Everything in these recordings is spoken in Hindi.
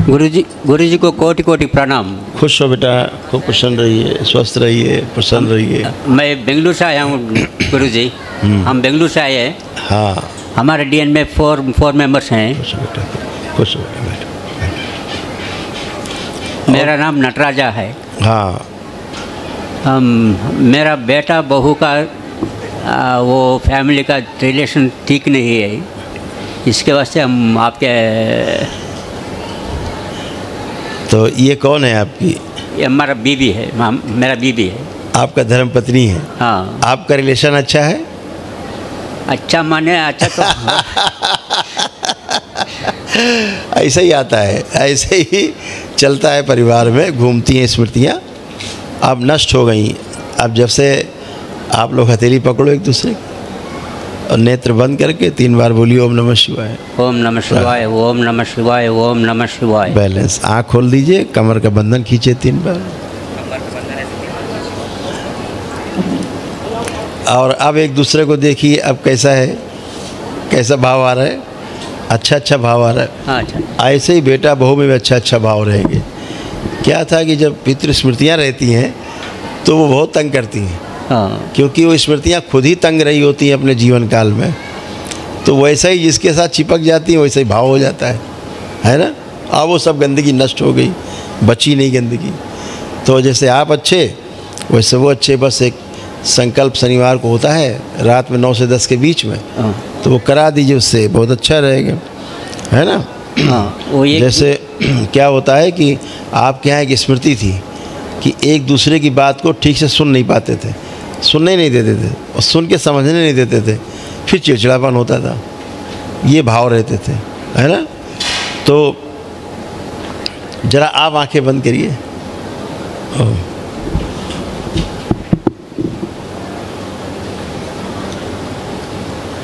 गुरुजी को कोटि कोटि प्रणाम। खुश हो बेटा, खूब प्रसन्न रहिए, स्वस्थ रहिए, प्रसन्न रहिए। मैं बेंगलुरु से आया हूँ गुरुजी। हम बेंगलुरु से आए हैं। हाँ, हमारे डीएन में फोर मेंबर्स हैं। खुश हो बेटा, खुश हो बेटा। मेरा नाम नटराजा है। हाँ, मेरा बेटा बहू का वो फैमिली का रिलेशन ठीक नहीं है, इसके वास्ते हम आपके। तो ये कौन है आपकी? ये हमारा बीबी है, मेरा बीबी है। आपका धर्म पत्नी है? हाँ। आपका रिलेशन अच्छा है? अच्छा माने अच्छा तो ऐसा ही आता है, ऐसे ही चलता है परिवार में, घूमती हैं स्मृतियाँ। अब नष्ट हो गई। अब जब से आप लोग हथेली पकड़ो एक दूसरे और नेत्र बंद करके 3 बार बोलिए ओम नमः शिवाय। ओम नमः शिवाय, ओम नमः शिवाय, ओम नमः शिवाय। बैलेंस। आँख खोल दीजिए, कमर का बंधन खींचे 3 बार। और अब एक दूसरे को देखिए, अब कैसा है, कैसा भाव आ रहा है? अच्छा भाव आ रहा है। हाँ, अच्छा। ऐसे ही बेटा बहू में भी अच्छा भाव रहेंगे। क्या था कि जब पितृ स्मृतियाँ रहती हैं तो वो बहुत तंग करती हैं। हाँ। क्योंकि वो स्मृतियाँ खुद ही तंग रही होती हैं अपने जीवन काल में, तो वैसा ही जिसके साथ चिपक जाती हैं वैसा ही भाव हो जाता है ना। अब वो सब गंदगी नष्ट हो गई, बची नहीं गंदगी। तो जैसे आप अच्छे वैसे वो अच्छे। बस एक संकल्प शनिवार को होता है रात में 9 से 10 के बीच में, तो वो करा दीजिए, उससे बहुत अच्छा रहेगा, है ना। हाँ, वो जैसे क्या होता है कि आपके यहाँ एक स्मृति थी कि एक दूसरे की बात को ठीक से सुन नहीं पाते थे, सुनने नहीं देते थे और सुन के समझने नहीं देते थे, फिर चिड़चिड़ापन होता था, ये भाव रहते थे, है ना। तो जरा आप आंखें बंद करिए।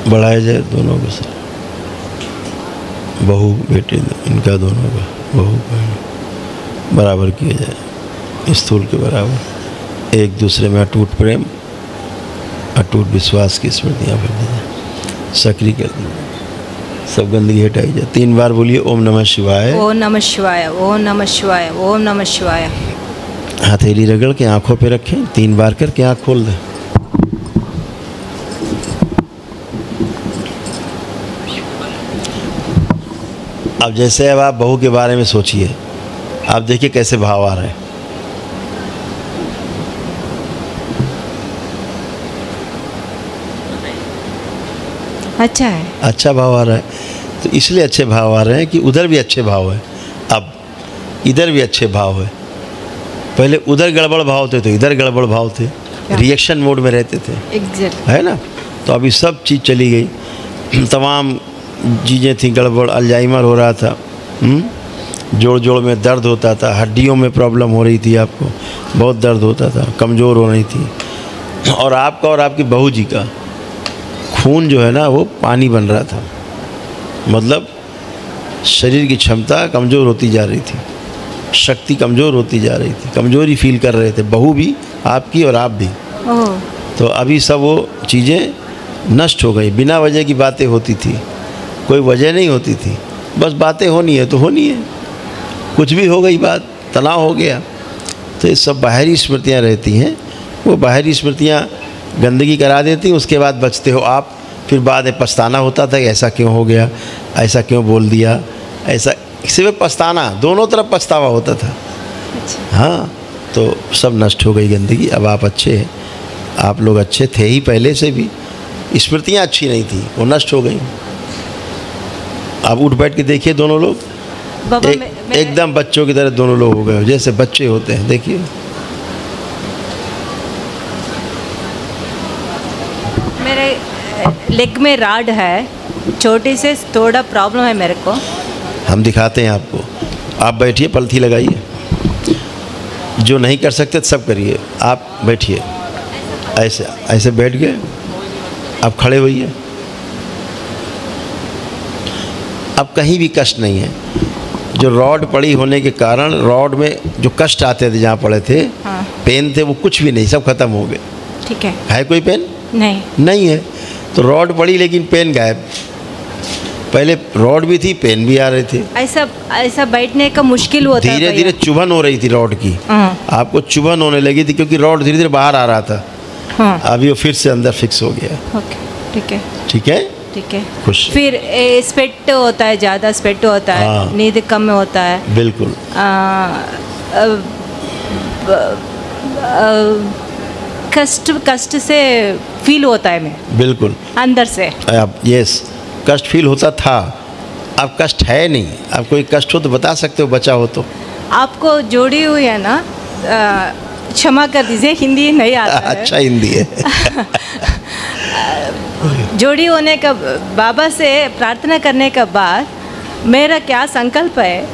बढ़ाया जाए दोनों को, सर बहू बेटे इनका दोनों का, बहू बहन बराबर किया जाए, स्थूल के बराबर। एक दूसरे में अटूट प्रेम, अटूट विश्वास की स्मृतियाँ भर दी जाए, सक्रिय कर दी जाए, सब गंदगी हटाई जाए। 3 बार बोलिए ओम नमः शिवाय, ओम नमः शिवाय, ओम नमः शिवाय, ओम नमः शिवाय। हथेली रगड़ के आंखों पे रखें, 3 बार करके आँख खोल दें। अब जैसे अब आप बहू के बारे में सोचिए, आप देखिए कैसे भाव आ रहे हैं। अच्छा है, अच्छा भाव आ रहा है, तो इसलिए अच्छे भाव आ रहे हैं कि उधर भी अच्छे भाव है, अब इधर भी अच्छे भाव है। पहले उधर गड़बड़ भाव थे तो इधर गड़बड़ भाव थे, रिएक्शन मोड में रहते थे, है ना। तो अभी सब चीज़ चली गई, तमाम चीज़ें थी गड़बड़। अल्जाइमर हो रहा था, जोड़ में दर्द होता था, हड्डियों में प्रॉब्लम हो रही थी, आपको बहुत दर्द होता था, कमज़ोर हो रही थी। और आपका और आपकी बहू जी का खून जो है ना वो पानी बन रहा था, मतलब शरीर की क्षमता कमज़ोर होती जा रही थी, शक्ति कमज़ोर होती जा रही थी, कमज़ोरी फील कर रहे थे, बहू भी आपकी और आप भी। तो अभी सब वो चीज़ें नष्ट हो गई। बिना वजह की बातें होती थी, कोई वजह नहीं होती थी, बस बातें होनी है तो होनी है, कुछ भी हो गई बात, तनाव हो गया। तो ये सब बाहरी स्मृतियाँ रहती हैं, वो बाहरी स्मृतियाँ गंदगी करा देती हैं, उसके बाद बचते हो आप। फिर बाद में पछताना होता था कि ऐसा क्यों हो गया, ऐसा क्यों बोल दिया, ऐसा सिर्फ पछताना, दोनों तरफ पछतावा होता था। हाँ, तो सब नष्ट हो गई गंदगी। अब आप अच्छे हैं, आप लोग अच्छे थे ही पहले से भी, स्मृतियाँ अच्छी नहीं थी, वो नष्ट हो गई। आप उठ बैठ के देखिए, दोनों लोग एकदम बच्चों की तरह दोनों लोग हो गए, जैसे बच्चे होते हैं। देखिए मेरे लेग में राड है, छोटी से थोड़ा प्रॉब्लम है मेरे को। हम दिखाते हैं आपको, आप बैठिए, पलथी लगाइए, जो नहीं कर सकते सब करिए। आप बैठिए, ऐसे ऐसे बैठ गए, आप खड़े होइए। अब कहीं भी कष्ट नहीं है। जो रॉड पड़ी होने के कारण रॉड में जो कष्ट आते थे, जहाँ पड़े थे, हाँ। पेन थे, वो कुछ भी नहीं, सब खत्म हो गए। ठीक है। है कोई पेन? नहीं नहीं है। तो रॉड पड़ी लेकिन पेन गायब, पहले रॉड भी थी, पेन भी आ रहे थे, ऐसा ऐसा बैठने का मुश्किल होता है धीरे भैया। धीरे चुभन हो रही थी रॉड की, आपको चुभन होने लगी थी क्योंकि रॉड धीरे धीरे बाहर आ रहा था। हाँ अभी वो फिर से अंदर फिक्स हो गया। ओके ठीक है ठीक है, ठीक है। खुश। फिर स्वेट होता है, ज़्यादा स्वेट होता है, हाँ। नींद कम होता है, बिल्कुल। कष्ट से फील होता है मैं बिल्कुल अंदर से। अब यस, कष्ट फील होता था, अब कष्ट है नहीं। अब कोई कष्ट हो तो बता सकते हो, बचा हो तो। आपको जोड़ी हुई है ना, क्षमा कर दीजिए, हिंदी नहीं आता है। अच्छा हिंदी है। जोड़ी होने का, बाबा से प्रार्थना करने के बाद मेरा क्या संकल्प है?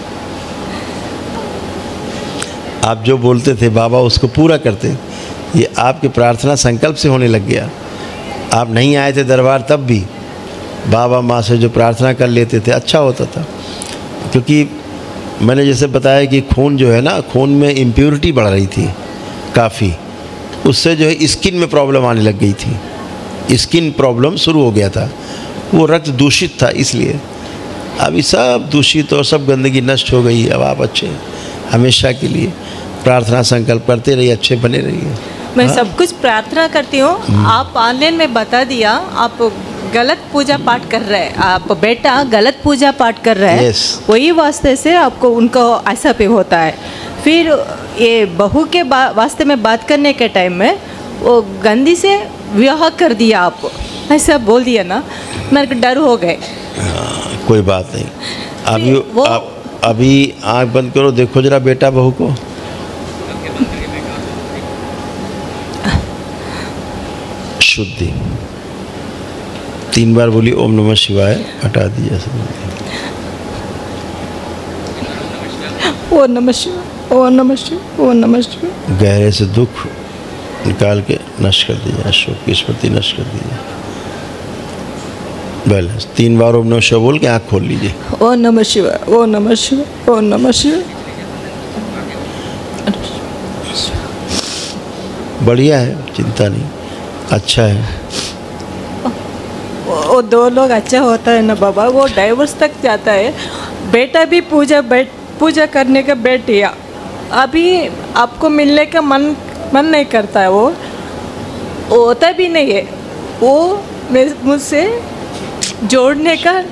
आप जो बोलते थे बाबा उसको पूरा करते, ये आपकी प्रार्थना संकल्प से होने लग गया। आप नहीं आए थे दरबार तब भी बाबा माँ से जो प्रार्थना कर लेते थे अच्छा होता था। क्योंकि मैंने जैसे बताया कि खून जो है ना, खून में इम्प्योरिटी बढ़ रही थी काफ़ी, उससे जो है स्किन में प्रॉब्लम आने लग गई थी, स्किन प्रॉब्लम शुरू हो गया था, वो रक्त दूषित था। इसलिए अभी सब दूषित और सब गंदगी नष्ट हो गई। अब आप अच्छे हमेशा के लिए प्रार्थना संकल्प करते रहिए, अच्छे बने रहिए। मैं सब कुछ प्रार्थना करती हूँ। आप ऑनलाइन में बता दिया, आप गलत पूजा पाठ कर रहे हैं, आप बेटा गलत पूजा पाठ कर रहे हैं, Yes. वही वास्ते से आपको उनको ऐसा पे होता है। फिर ये बहू के वास्ते में बात करने के टाइम में वो गंदी से विवाह कर दिया, आप ऐसा बोल दिया ना, मेरे को डर हो गए। कोई बात नहीं। अभी वो- आप अभी आँख बंद करो, देखो जरा बेटा बहू को। शुद्धि 3 बार बोली ओम नमः शिवाय, हटा दिया सब। ओ नमः शिवाय, ओ नमः शिवाय, ओ नमः शिवाय। गहरे से दुख निकाल के नष्ट कर दिया, शोक की स्मृति नष्ट कर दिया। बैलेंस 3 बार ओम नमः शिवाय बोल के आँख खोल लीजिए। ओ नमः शिवाय, ओ नमः शिवाय, ओ नमः शिवाय। बढ़िया है, चिंता नहीं, अच्छा है। वो 2 लोग अच्छा होता है ना बाबा, वो डाइवोर्स तक जाता है। बेटा भी पूजा करने का बैठ गया, अभी आपको मिलने का मन नहीं करता है, वो होता भी नहीं है, वो मुझसे जोड़ने का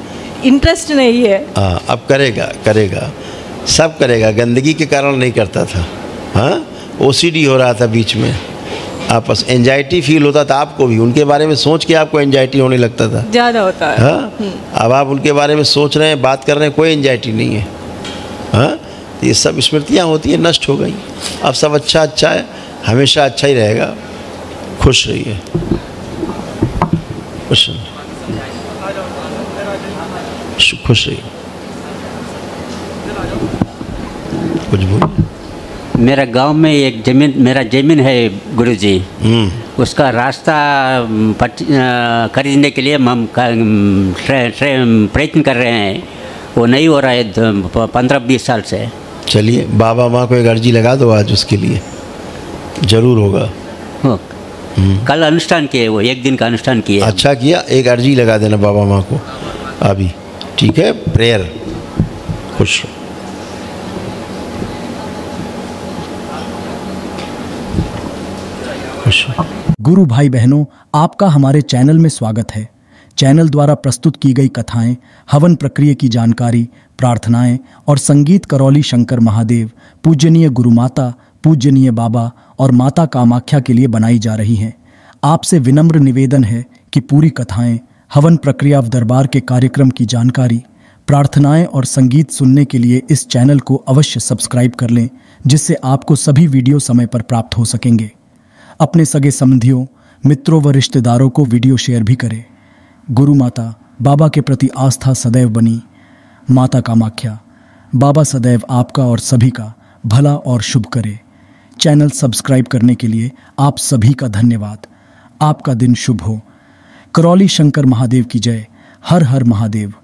इंटरेस्ट नहीं है। हाँ, अब करेगा, सब करेगा। गंदगी के कारण नहीं करता था। हाँ, ओसीडी हो रहा था बीच में, आपस एंजाइटी फील होता था आपको भी, उनके बारे में सोच के आपको एंजाइटी होने लगता था, ज़्यादा होता है। हाँ। अब आप उनके बारे में सोच रहे हैं, बात कर रहे हैं, कोई एंजाइटी नहीं है। हाँ, ये सब स्मृतियाँ होती हैं, नष्ट हो गई। अब सब अच्छा है, हमेशा अच्छा ही रहेगा। खुश रहिए, खुश रहिए। कुछ बोल। मेरा गांव में एक मेरा ज़मीन है गुरुजी, उसका रास्ता खरीदने के लिए हम प्रयत्न कर रहे हैं, वो नहीं हो रहा है 15-20 साल से। चलिए, बाबा माँ को एक अर्जी लगा दो आज, उसके लिए ज़रूर होगा। कल अनुष्ठान किए, वो 1 दिन का अनुष्ठान किए। अच्छा किया, एक अर्जी लगा देना बाबा माँ को अभी, ठीक है? प्रेयर। खुश रहो। गुरु भाई बहनों, आपका हमारे चैनल में स्वागत है। चैनल द्वारा प्रस्तुत की गई कथाएं, हवन प्रक्रिया की जानकारी, प्रार्थनाएं और संगीत करौली शंकर महादेव, पूजनीय गुरु माता, पूजनीय बाबा और माता कामाख्या के लिए बनाई जा रही हैं। आपसे विनम्र निवेदन है कि पूरी कथाएं, हवन प्रक्रिया दरबार के कार्यक्रम की जानकारी, प्रार्थनाएं और संगीत सुनने के लिए इस चैनल को अवश्य सब्सक्राइब कर लें, जिससे आपको सभी वीडियो समय पर प्राप्त हो सकेंगे। अपने सगे संबंधियों, मित्रों व रिश्तेदारों को वीडियो शेयर भी करें। गुरु माता, बाबा के प्रति आस्था सदैव बनी। माता कामाख्या, बाबा सदैव आपका और सभी का भला और शुभ करे। चैनल सब्सक्राइब करने के लिए आप सभी का धन्यवाद। आपका दिन शुभ हो। करौली शंकर महादेव की जय। हर हर महादेव।